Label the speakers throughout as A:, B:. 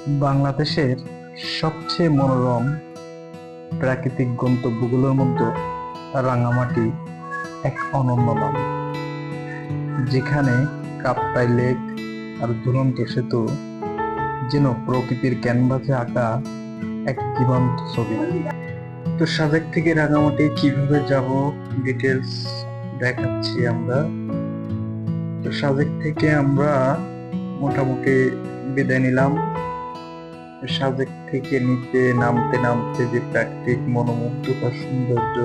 A: বাংলাদেশের সবচেয়ে মনোরম প্রাকৃতিক গন্তব্যগুলোর মধ্যে রাঙামাটি এক অনন্য নাম, যেখানে কাপ্তাই লেক আর ঝুলন্ত সেতু যেন প্রকৃতির ক্যানভাসে আঁকা এক জীবন্ত ছবি। তো সাজেক থেকে রাঙামাটি কিভাবে যাব ডিটেলস দেখাচ্ছি আমরা। তো সাজেক থেকে আমরা মোটামুটি বিদায় নিলাম। সাজেক থেকে নিচে নামতে নামতে যে প্রাকৃতিক মনোমুগ্ধকর সৌন্দর্য,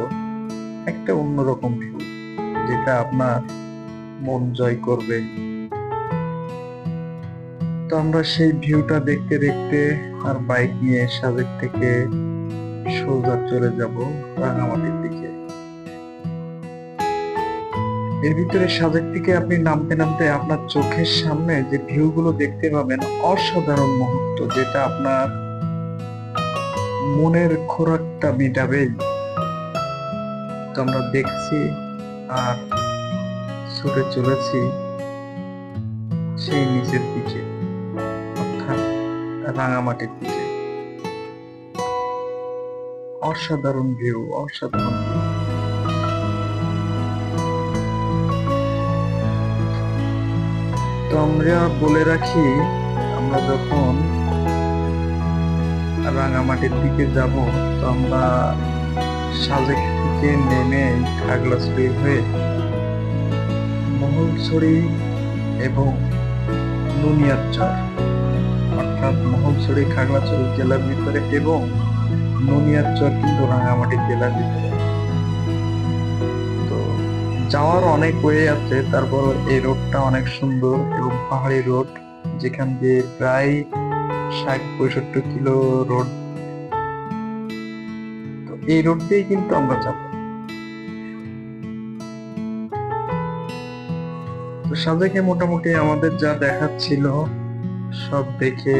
A: একটা অন্যরকম ভিউ, যেটা আপনার মন জয় করবে। তো আমরা সেই ভিউটা দেখতে দেখতে আর বাইক নিয়ে সাজেক থেকে সোজা চলে যাব রাঙামাটির দিকে। এর ভিতরে সাজেক থেকে আপনি নামতে নামতে আপনার চোখের সামনে যে ভিউ গুলো দেখতে পাবেন, অসাধারণ মুহূর্ত, যেটা আপনার মনের খোরাকটা মেটাবে। তো আমরা দেখছি আর ছুটে চলেছি সেই নিচের দিকে, অর্থাৎ রাঙামাটির দিকে। অসাধারণ ভিউ, অসাধারণ ভিউ। তো আমরা বলে রাখি, আমরা যখন রাঙামাটির দিকে যাব, তো আমরা সাজেক থেকে নেমে খাগড়াছড়ি হয়ে মহলছড়ি এবং নুনিয়ারচর, অর্থাৎ মহলছড়ি খাগড়াছড়ি জেলার ভিতরে এবং নুনিয়ারচর কিন্তু রাঙামাটি জেলার ভিতরে। তো যাওয়ার অনেক ওয়ে আছে, তারপর এই রোডটা অনেক সুন্দর এবং পাহাড়ি রোড, যেখান দিয়ে প্রায় 60-65 কিলো রোড। তো এই রোড দিয়ে কিন্তু আমরা যাবো। তো সাজেকে মোটামুটি আমাদের যা দেখার ছিল সব দেখে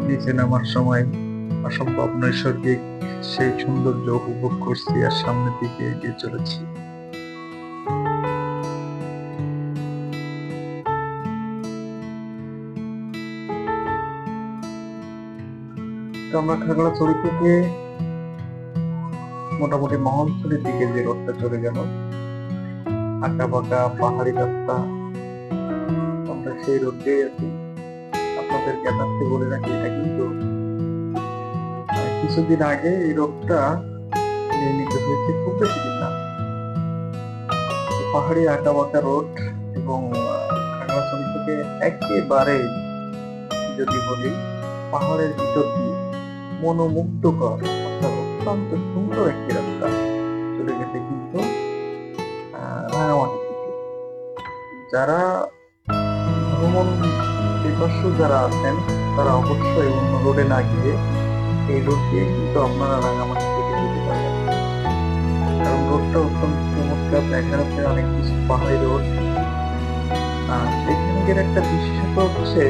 A: নিচে নামার সময় অসম্ভব নৈসর্গিক সেই সৌন্দর্য উপভোগ করছি আর সামনের দিকে এগিয়ে চলেছি। তো আমরা খাগড়াছড়ি থেকে মোটামুটি মহলছড়ির দিকে যে রোডটা চলে গেল, আঁকা বাঁকা পাহাড়ি রাস্তা, আমরা সেই রোড দিয়ে আছি। আপনাদের জ্ঞাতার্থে বলে রাখি, এটা কিন্তু কিছুদিন আগে এই রোডটা নির্মিত হয়েছে, খুব বেশি দিন না। পাহাড়ি আঁকা বাঁকা রোড এবং খাগড়াছড়ি থেকে একেবারে যদি বলি পাহাড়ের ভিতর দিয়ে মনোমুগ্ধকর, অর্থাৎ অত্যন্ত সুন্দর একটি রাস্তা চলে গেছে কিন্তু রাঙামাটির দিকে। যারা ভ্রমণ পিপাসু যারা আছেন, তারা অবশ্যই অন্য রোডে না গিয়ে এই রোড দিয়ে কিন্তু আপনারা রাঙামাটি থেকে যেতে পারবেন, কারণ রোডটা অত্যন্ত চমৎকার। দেখা যাচ্ছে অনেক কিছু পাহাড়ি রোড। এখানকার একটা বিশেষত্ব হচ্ছে,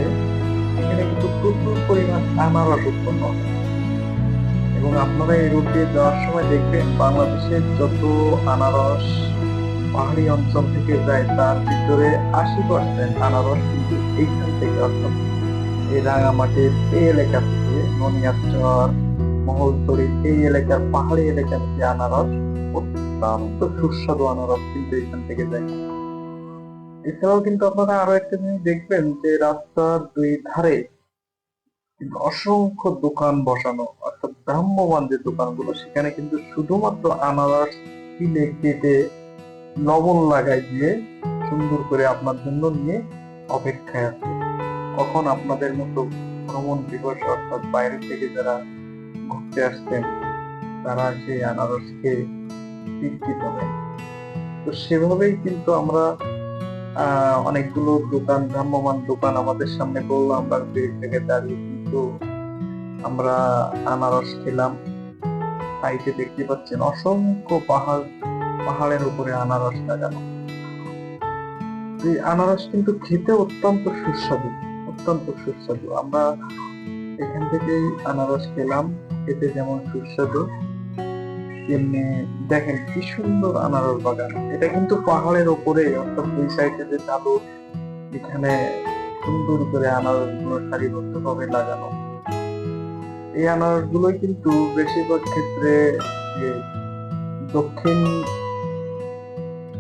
A: এখানে কিন্তু প্রচুর পরিমাণ আনারস উৎপন্ন হয় এবং আপনারা এই রোড দিয়ে যাওয়ার সময় দেখবেন বাংলাদেশের যত আনারস পাহাড়ি অঞ্চল থেকে যায়, তার ভিতরে 80% আনারস কিন্তু এইখান থেকে, অর্থাৎ এই রাঙামাটির এই এলাকা থেকে, ননিয়ারচর মহলছড়ি এই এলাকার পাহাড়ি এলাকা থেকে আনারস, অত্যন্ত সুস্বাদু আনারস কিন্তু এখান থেকে যায়। এছাড়াও কিন্তু আপনারা আরো একটা জিনিস দেখবেন যে রাস্তার দুই ধারে কিন্তু অসংখ্য দোকান বসানো, অর্থাৎ ভ্রাম্যমাণ যে দোকানগুলো, সেখানে কিন্তু শুধুমাত্র আনারস কিনে কেটে লবণ লাগাই দিয়ে সুন্দর করে আপনার জন্য নিয়ে অপেক্ষায় আছে, কখন আপনাদের মতো ভ্রমণ দিবস, অর্থাৎ বাইরে থেকে যারা ঘুরতে আসছেন তারা সেই আনারস খেয়ে তৃপ্তি পাবে। তো সেভাবেই কিন্তু আমরা অনেকগুলো দোকান, ভ্রাম্যমাণ দোকান আমাদের সামনে বললো, আমরা থেকে দাঁড়িয়ে কিন্তু আমরা আনারস খেলাম। সাইডে দেখতে পাচ্ছেন অসংখ্য পাহাড়ের উপরে আনারস লাগানো। এই আনারস কিন্তু খেতে অত্যন্ত সুস্বাদু, অত্যন্ত সুস্বাদু। আমরা এখান থেকেই আনারস খেলাম, খেতে যেমন সুস্বাদু তেমনি দেখেন কি সুন্দর আনারস বাগান। এটা কিন্তু পাহাড়ের উপরে, অর্থাৎ দুই সাইডে যে ঢালু, এখানে সুন্দর করে আনারসগুলো সারিবদ্ধভাবে লাগানো। এই আনারসগুলোই কিন্তু বেশিরভাগ ক্ষেত্রে যে দক্ষিণ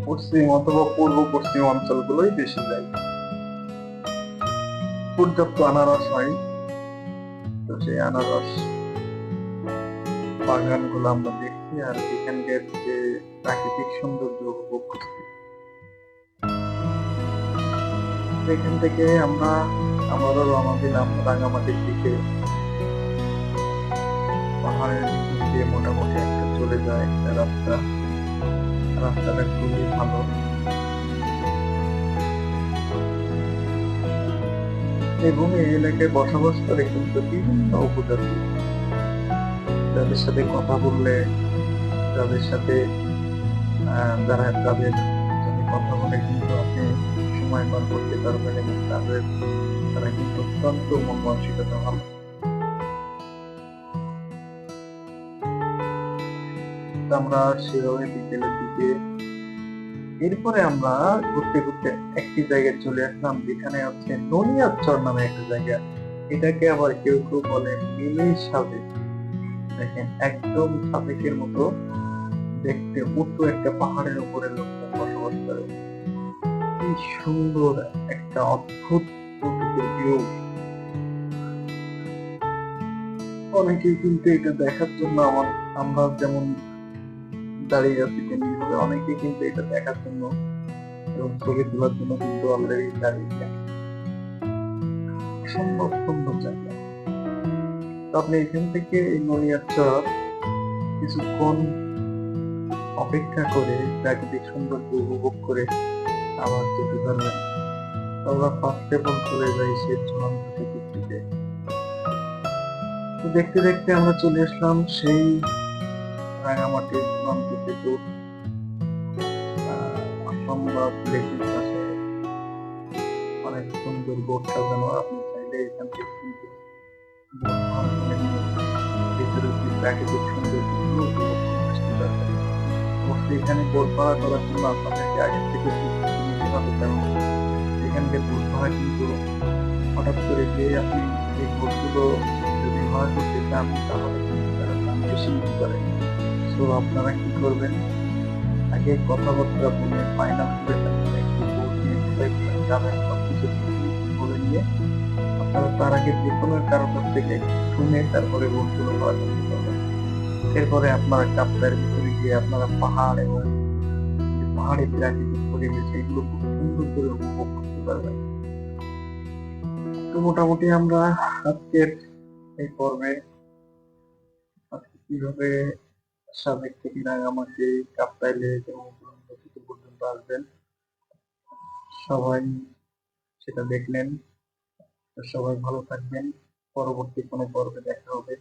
A: পশ্চিম অথবা পূর্ব পশ্চিম অঞ্চলগুলোই বেশি যায়, পর্যাপ্ত আনারস হয়। তো সেই আনারস বাগানগুলো আমরা দেখছি আর এখানকার যে প্রাকৃতিক সৌন্দর্য উপভোগ করছি। এখান থেকে আমরা আবারও রওনা দিলাম রাঙামাটির দিকে। পাহাড়ের ভিতর দিয়ে মোটামুটি একটা চলে যায় একটা রাস্তা, রাস্তাটা খুবই ভালো। এবং এই এলাকায় বসবাস করে কিন্তু বিভিন্ন উপজাতি, যাদের সাথে কথা বললে, যাদের সাথে যারা তাদের সাথে কথা বলে কিন্তু আপনি সময় পার করতে পারবেন এবং তারা কিন্তু অত্যন্ত মন মানসিকতা ভালো। আমরা সেভাবে বিকেলের দিকে এরপরে আমরা ঘুরতে ঘুরতে একটি জায়গায় চলে আসলাম, যেখানে হচ্ছে ননিয়ারচর নামে একটা জায়গা। এটাকে আবার কেউ কেউ বলে মিনি সাজেক। দেখেন একদম সাজেকের মতো দেখতে, উঁচু একটা পাহাড়ের উপরে লোকজন বসবাস করে। কি সুন্দর একটা অদ্ভুত প্রকৃতির ভিউ। অনেকেই কিন্তু এটা দেখার জন্য আমরা যেমন দাঁড়িয়ে আছি তেমনি ভাবে অনেকেই কিন্তু এটা দেখার জন্য এবং ছবি তোলার জন্য কিন্তু অলরেডি দাঁড়িয়ে। অসম্ভব সুন্দর জায়গা। তো আপনি এখান থেকে এই ননিয়ারচর কিছুক্ষণ অপেক্ষা করে প্রাকৃতিক সৌন্দর্য উপভোগ করে আবার যেতে পারবেন। আমরা ফার্স্টে চলে যাই সেই ঝুলন্ত দিকে। তো দেখতে দেখতে আমরা চলে আসলাম সেই রাঙামাটির ঝুলন্ত সেতু। অসম্ভব লেকের পাশে অনেক সুন্দর বোট সাজানো। আপনি চাইলে এখান থেকে কিন্তু বোট ভাড়া করে নিয়ে ভিতরে যে প্রাকৃতিক সৌন্দর্যগুলো উপভোগ করতে আসতে পারবেন। অবশ্যই এখানে বোট ভাড়া করার জন্য আপনাদেরকে আগে থেকে প্রস্তুতি নিতে হবে, কারণ এখানকার বোট ভাড়া কিন্তু হঠাৎ করে যে আপনি এই বোটগুলো যদি ভাড়া করতে চান তাহলে কিন্তু তারা দাম বেশি নিতে পারে। তো আপনারা কি করবেন, আগে কথাবার্তা বলে ফাইনাল করে ফেলবেন, একটি বোট নিয়ে কোথায় যাবেন সবকিছু বলে নিয়ে আপনারা তার আগে যে কোনো কারোর কাছ থেকে শুনে তারপরে বোটগুলো ভাড়া করতে পারবেন। এরপরে আপনারা কাপ্তাইয়ের ভিতরে গিয়ে আপনারা পাহাড় এবং যে পাহাড়ি প্রাকৃতিক পরিবেশ এগুলো খুব সুন্দর করে উপভোগ করতে পারবেন। তো মোটামুটি আমরা আজকের এই পর্বে আজকে কিভাবে সাবেক থেকে রাঙামাটি, কাপ্তাই লেক এবং ঝুলন্ত সেতু পর্যন্ত আসবেন সবাই সেটা দেখলেন। তো সবাই ভালো থাকবেন, পরবর্তী কোনো পর্বে দেখা হবে।